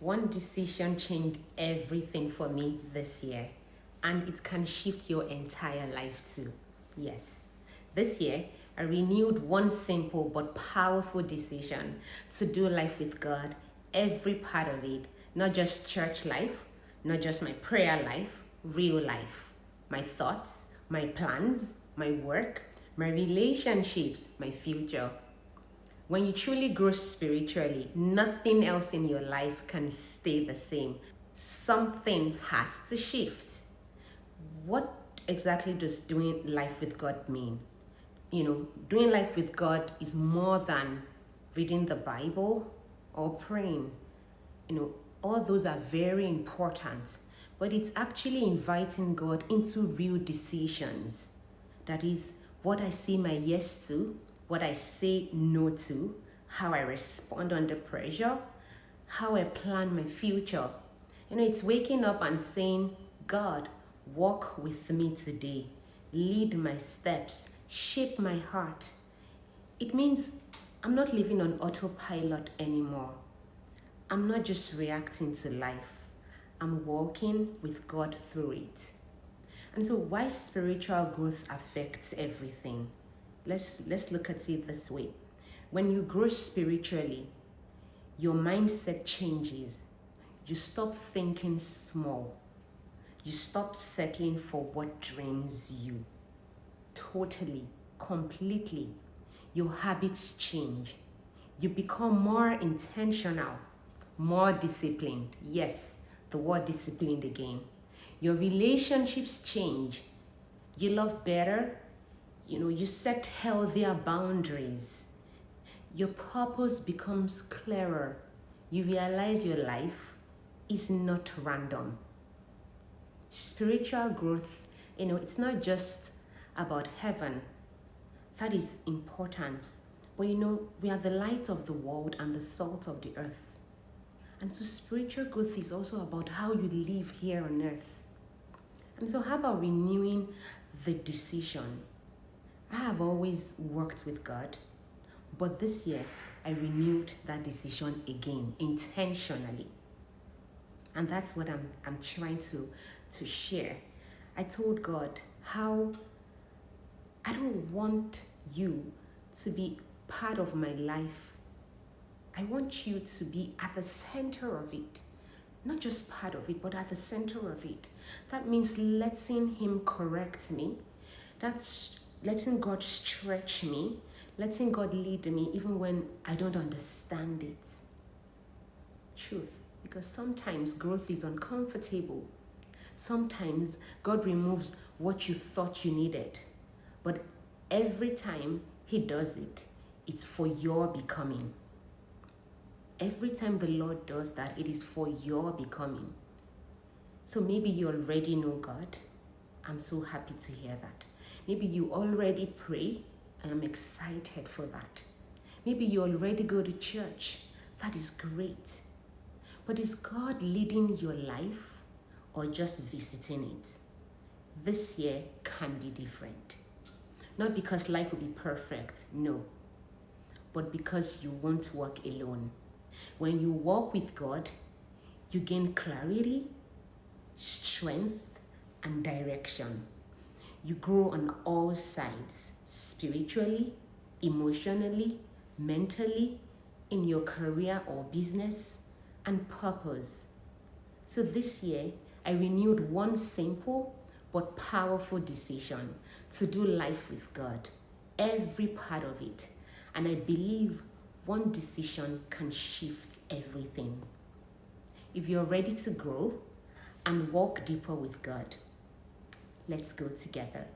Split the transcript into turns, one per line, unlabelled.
One decision changed everything for me this year, and it can shift your entire life too. Yes. This year, I renewed one simple but powerful decision to do life with God, every part of it, not just church life, not just my prayer life, real life. My thoughts, my plans, my work, my relationships, my future. When you truly grow spiritually, nothing else in your life can stay the same. Something has to shift. What exactly does doing life with God mean? Doing life with God is more than reading the Bible or praying. All those are very important, but it's actually inviting God into real decisions. That is what I say my yes to, what I say no to, how I respond under pressure, how I plan my future. It's waking up and saying, God, walk with me today, lead my steps, shape my heart. It means I'm not living on autopilot anymore. I'm not just reacting to life. I'm walking with God through it. And so why spiritual growth affects everything? Let's look at it this way. When you grow spiritually, your mindset changes. You stop thinking small. You stop settling for what drains you. Totally, completely. Your habits change. You become more intentional, more disciplined. Yes, the word disciplined again. Your relationships change. You love better. You set healthier boundaries. Your purpose becomes clearer. You realize your life is not random. Spiritual growth, it's not just about heaven. That is important. But we are the light of the world and the salt of the earth. And so spiritual growth is also about how you live here on earth. And so how about renewing the decision? I have always worked with God, but this year I renewed that decision again, intentionally. And that's what I'm trying to share. I told God how I don't want you to be part of my life. I want you to be at the center of it. Not just part of it, but at the center of it. That means letting Him correct me. That's letting God stretch me. Letting God lead me even when I don't understand it. Truth. Because sometimes growth is uncomfortable. Sometimes God removes what you thought you needed. But every time He does it, it's for your becoming. Every time the Lord does that, it is for your becoming. So maybe you already know God. I'm so happy to hear that. Maybe you already pray. I'm excited for that. Maybe you already go to church. That is great. But is God leading your life or just visiting it? This year can be different. Not because life will be perfect, no. But because you won't walk alone. When you walk with God, you gain clarity, strength, and direction. You grow on all sides, spiritually, emotionally, mentally, in your career or business, and purpose. So this year, I renewed one simple but powerful decision to do life with God, every part of it. And I believe one decision can shift everything. If you're ready to grow and walk deeper with God, let's go together.